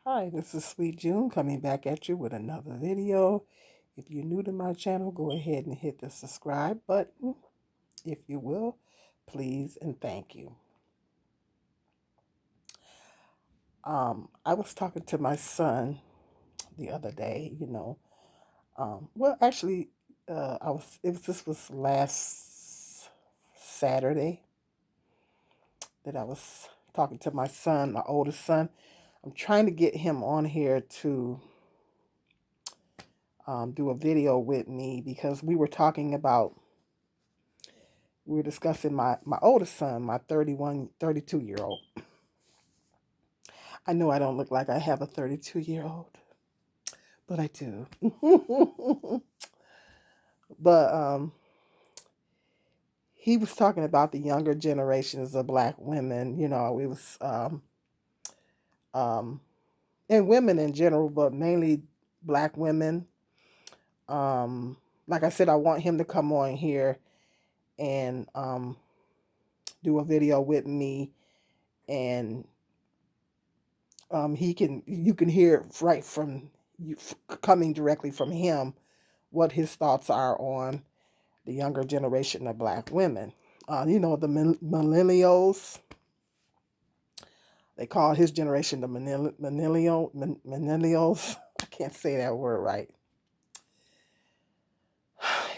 Hi, this is Sweet June coming back at you with another video. If you're new to my channel, go ahead and hit the subscribe button, if you will, please and thank you. I was talking to my son the other day, well, actually, this was last Saturday that I was talking to my son, my oldest son. I'm trying to get him on here to do a video with me because we were discussing my oldest son, my 32-year-old. I know I don't look like I have a 32-year-old, but I do. But he was talking about the younger generations of black women. It was um, and women in general, but mainly black women. Um, like I said, I want him to come on here and do a video with me, and you can hear right from you, coming directly from him, what his thoughts are on the younger generation of black women. The millennials. They call his generation the millennials. I can't say that word right.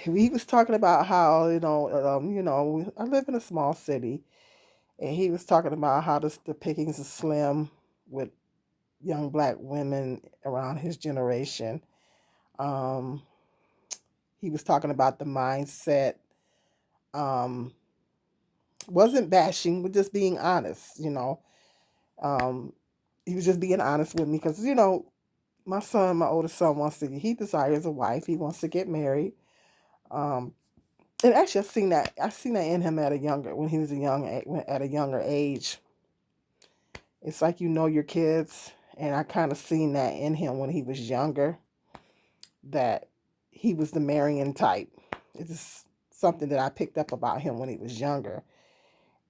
He was talking about how I live in a small city, and he was talking about how the pickings are slim with young black women around his generation. Um, he was talking about the mindset. Um, wasn't bashing, but just being honest. Um, he was just being honest with me because my oldest son he desires a wife. He wants to get married. Um, and actually, I seen that in him when he was at a younger age. It's like your kids, and I kind of seen that in him when he was younger, that he was the marrying type. It's something that I picked up about him when he was younger.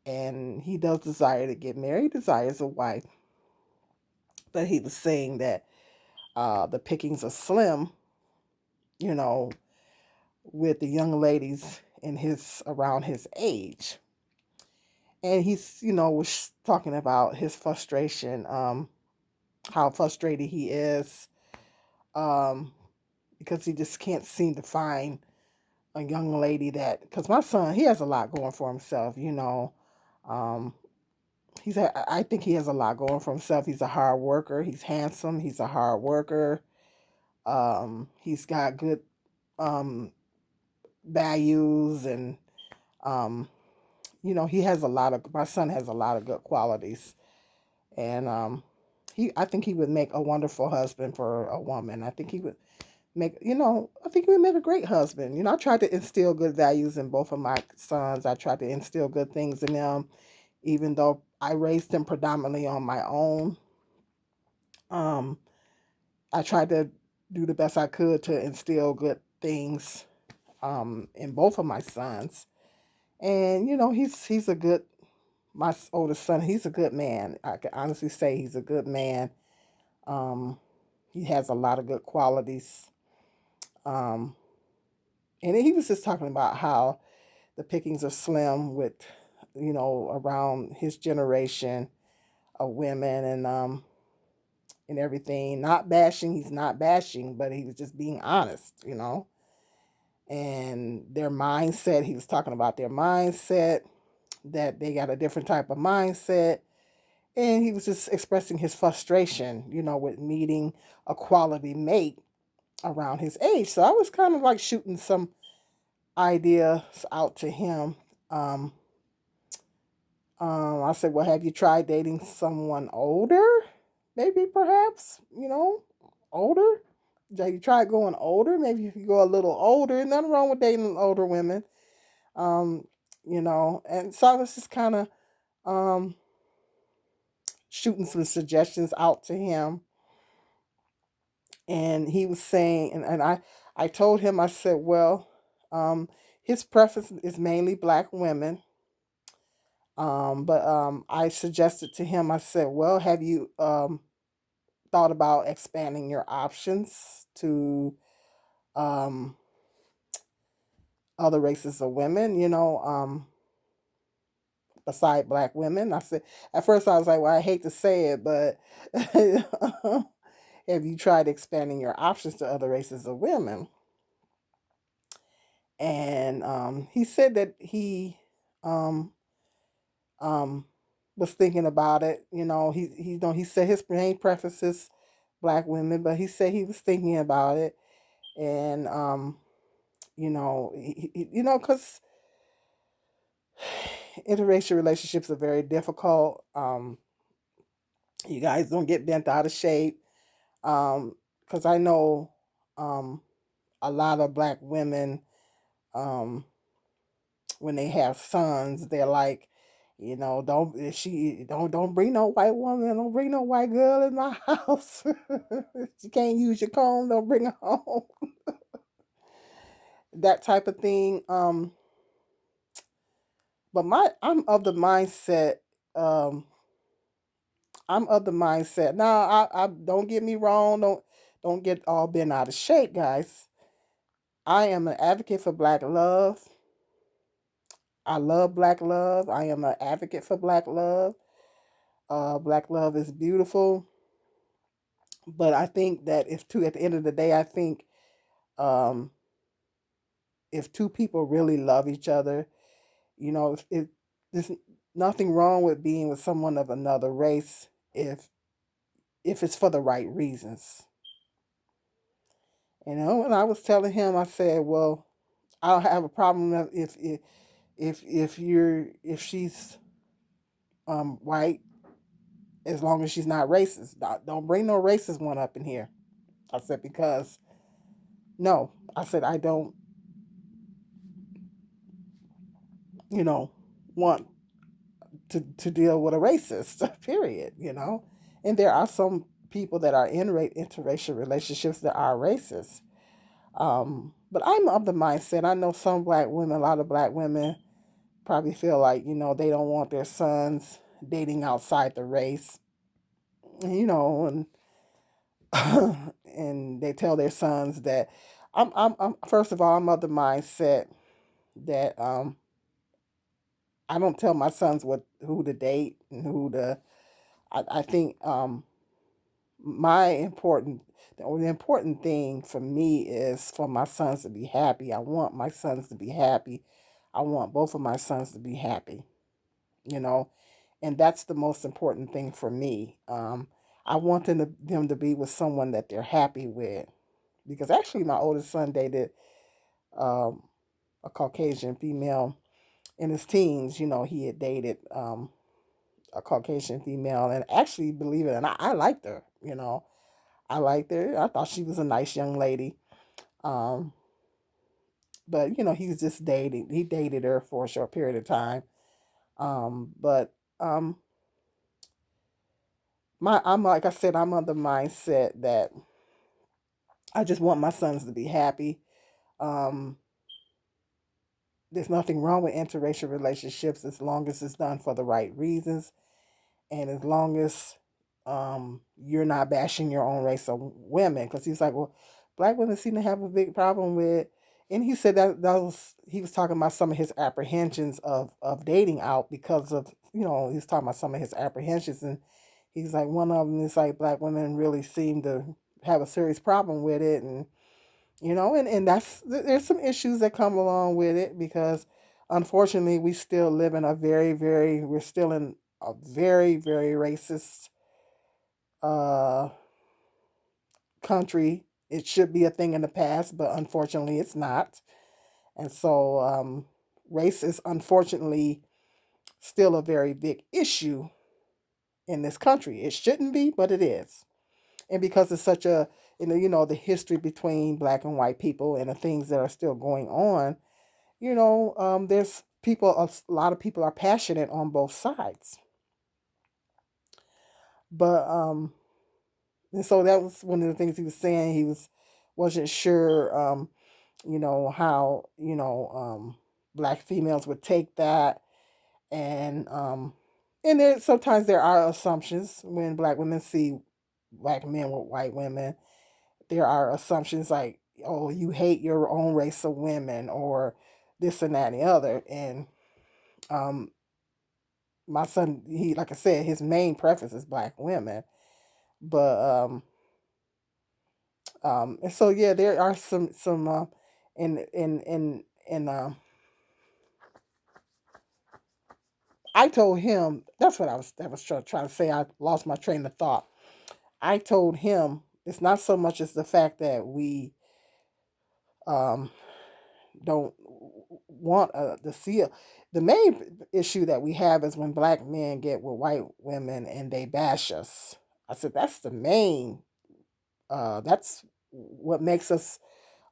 And he does desire to get married, he desires a wife. But he was saying that the pickings are slim, you know, with the young ladies in his around his age. And was talking about his frustration, how frustrated he is, um, because he just can't seem to find a young lady because my son, he has a lot going for himself. Um, I think he has a lot going for himself. He's a hard worker. He's handsome. He's a hard worker. He's got good um, values, and um, he has my son has a lot of good qualities, and I think he would make a wonderful husband for a woman. I think he would make a great husband. I tried to instill good values in both of my sons. I tried to instill good things in them, even though I raised them predominantly on my own. Um, I tried to do the best I could to instill good things in both of my sons. And he's a good my oldest son. He's a good man. I can honestly say he's a good man. Um, he has a lot of good qualities. Um, and he was just talking about how the pickings are slim with around his generation of women, and everything. Not bashing, he's not bashing, but he was just being honest. And their mindset, he was talking about their mindset, that they got a different type of mindset. And he was just expressing his frustration, with meeting a quality mate around his age. So I was kind of like shooting some ideas out to him. Um, I said, well, have you tried dating someone older? Maybe, perhaps, older. Have you tried going older? Maybe if you go a little older, nothing wrong with dating older women. Um, and so I was just kind of um, shooting some suggestions out to him. And he was saying, I told him, I said, well, his preference is mainly black women. But I suggested to him, I said, well, have you thought about expanding your options to um, other races of women, beside black women? I said, at first I was like, well, I hate to say it, but have you tried expanding your options to other races of women? And he said that he um, um, was thinking about it. He said his main preferences black women, but he said he was thinking about it, and because interracial relationships are very difficult. You guys don't get bent out of shape. Because I know um, a lot of black women, um, when they have sons, they're like, don't bring no white woman, don't bring no white girl in my house. You can't use your comb, don't bring her home. That type of thing. But my um I'm of the mindset. Now, I don't get me wrong, don't get all bent out of shape, guys. I am an advocate for black love. I love black love. I am an advocate for black love. Black love is beautiful. But I think that at the end of the day, I think um, if two people really love each other, there's nothing wrong with being with someone of another race if it's for the right reasons. And I was telling him, I said, well, I don't have a problem if she's white, as long as she's not racist. Don't bring no racist one up in here. I said, because no, I said, I don't, you know, want to deal with a racist, period. And there are some people that are in interracial relationships that are racist. But I'm of the mindset, I know some black women, a lot of black women probably feel like, they don't want their sons dating outside the race, and and they tell their sons that I'm first of all, I'm of the mindset that I don't tell my sons who to date and who to. I think my important the important thing for me is for my sons to be happy. I want my sons to be happy. I want both of my sons to be happy. You know, and that's the most important thing for me. I want them to be with someone that they're happy with, because actually my oldest son dated um, a Caucasian female in his teens. He had dated a Caucasian female, and actually, believe it or not, I liked her. I liked her. I thought she was a nice young lady. Um, but he was just dating. He dated her for a short period of time. But I'm like I said, I'm of the mindset that I just want my sons to be happy. Um, there's nothing wrong with interracial relationships as long as it's done for the right reasons, and as long as you're not bashing your own race of women. Because he's like, well, black women seem to have a big problem with, and he said he was talking about some of his apprehensions of dating out because of he was talking about some of his apprehensions, and he's like, one of them is like black women really seem to have a serious problem with it, and there's some issues that come along with it, because unfortunately we still live in a we're still in a very, very racist uh country. It should be a thing in the past, but unfortunately it's not. And so race is unfortunately still a very big issue in this country. It shouldn't be, but it is. And because it's such a the history between black and white people and the things that are still going on, there's a lot of people are passionate on both sides. But and so that was one of the things he was saying. Wasn't sure how black females would take that. And there sometimes there are assumptions when black women see black men with white women, there are assumptions like, oh, you hate your own race of women, or this and that and the other. And um, my son, he, like I said, his main preference is black women. But and so yeah, there are some and I told him that's what I was trying to say. I lost my train of thought. I told him it's not so much as the fact that we um don't want to see a, the main issue that we have is when black men get with white women and they bash us. I said that's the main that's what makes us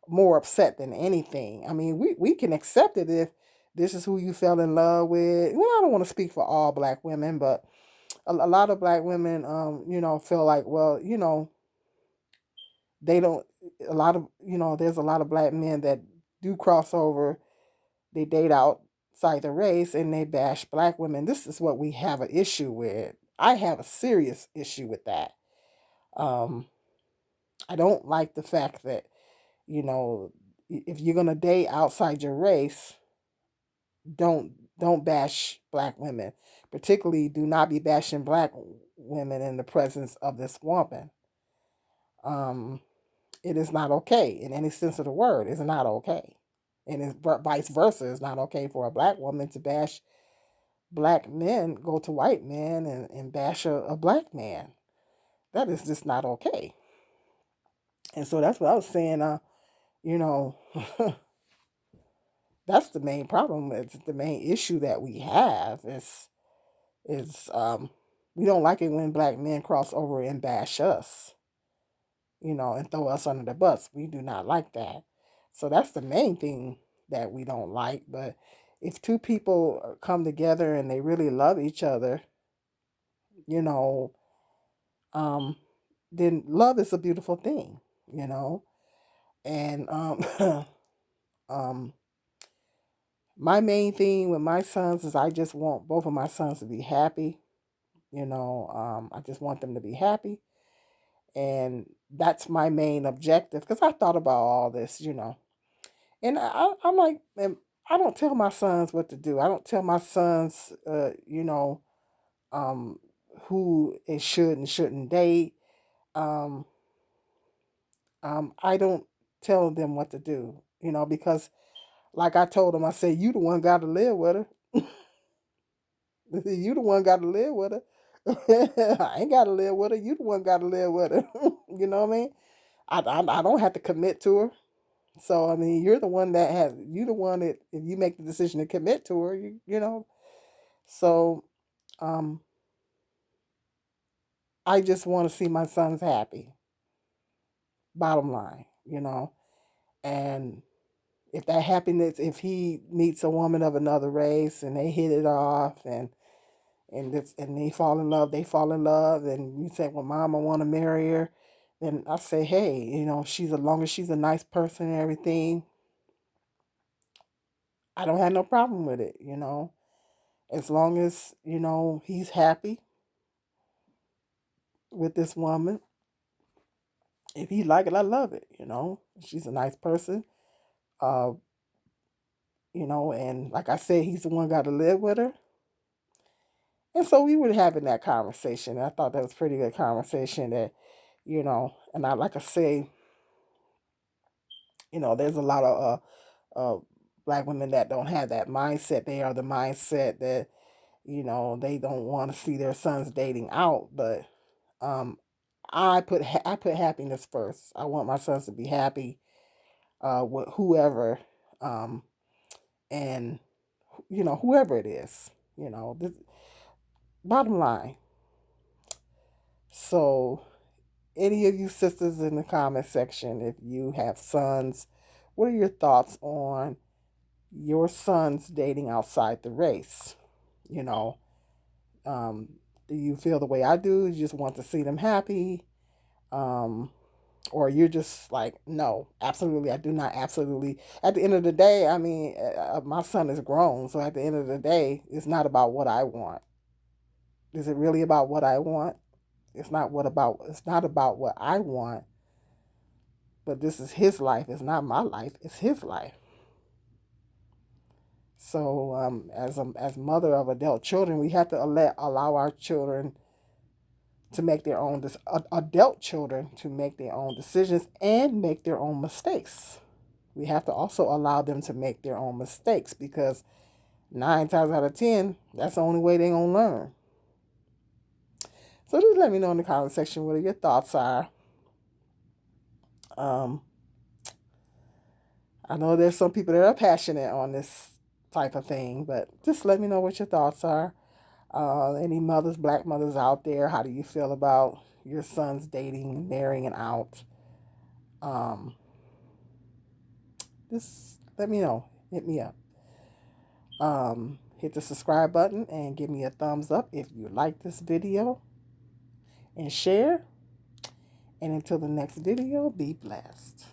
more upset than anything. I mean, we can accept it if this is who you fell in love with. Well, I don't want to speak for all black women, but a lot of black women, feel like, well, they don't. A lot of there's a lot of black men that do cross over. They date outside the race and they bash black women. This is what we have an issue with. I have a serious issue with that. Um, I don't like the fact that you know if you're gonna date outside your race, don't don't bash black women. Particularly, do not be bashing black women in the presence of this woman. Um, it is not okay in any sense of the word. It's not okay, and it's vice versa. It's not okay for a black woman to bash black men, go to white men and bash a black man. That is just not okay. And so that's what I was saying. You know, that's the main problem. It's the main issue that we have is we don't like it when black men cross over and bash us, and throw us under the bus. We do not like that. So that's the main thing that we don't like. But if two people come together and they really love each other, you know, um, then love is a beautiful thing, you know. And um, my main thing with my sons is I just want both of my sons to be happy. I just want them to be happy, and that's my main objective. Because I thought about all this, and I'm like, and I don't tell my sons what to do. I don't tell my sons, um, who they should and shouldn't date. Um, I don't tell them what to do, because like I told them, I said, you the one got to live with her. You the one got to live with her. I ain't got to live with her. You the one got to live with her. You know what I mean? I don't have to commit to her. So I mean, you're the one that has you the one that if you make the decision to commit to her, you know. So um, I just want to see my sons happy. Bottom line, and if that happiness, if he meets a woman of another race and they hit it off and they fall in love, and you say, well, mom, I want to marry her, then I say, hey, she's as long as she's a nice person and everything, I don't have no problem with it. As long as he's happy with this woman, if he like it, I love it. She's a nice person, uh, and like I said, he's the one got to live with her. And so we were having that conversation. I thought that was pretty good conversation that, and I like I say, there's a lot of black women that don't have that mindset. They are the mindset that, they don't want to see their sons dating out. But um, I put happiness first. I want my sons to be happy with whoever, um, and whoever it is. This, bottom line. So, any of you sisters in the comment section, if you have sons, what are your thoughts on your sons dating outside the race? You know, um, do you feel the way I do? You just want to see them happy? Um, or you're just like, no, absolutely, I do not absolutely. At the end of the day, I mean, my son is grown, so at the end of the day, it's not about what I want. Is it really about what I want? It's not about what I want, but this is his life. It's not my life. It's his life. So, as mother of adult children, we have to allow our children to make their own adult children to make their own decisions and make their own mistakes. We have to also allow them to make their own mistakes because 9 times out of 10, that's the only way they're gonna learn. So just let me know in the comment section what your thoughts are. Um, I know there's some people that are passionate on this type of thing, but just let me know what your thoughts are. Any mothers, black mothers out there, how do you feel about your sons dating, marrying, and out? Um, just let me know. Hit me up. Hit the subscribe button and give me a thumbs up if you like this video and share. And until the next video, be blessed.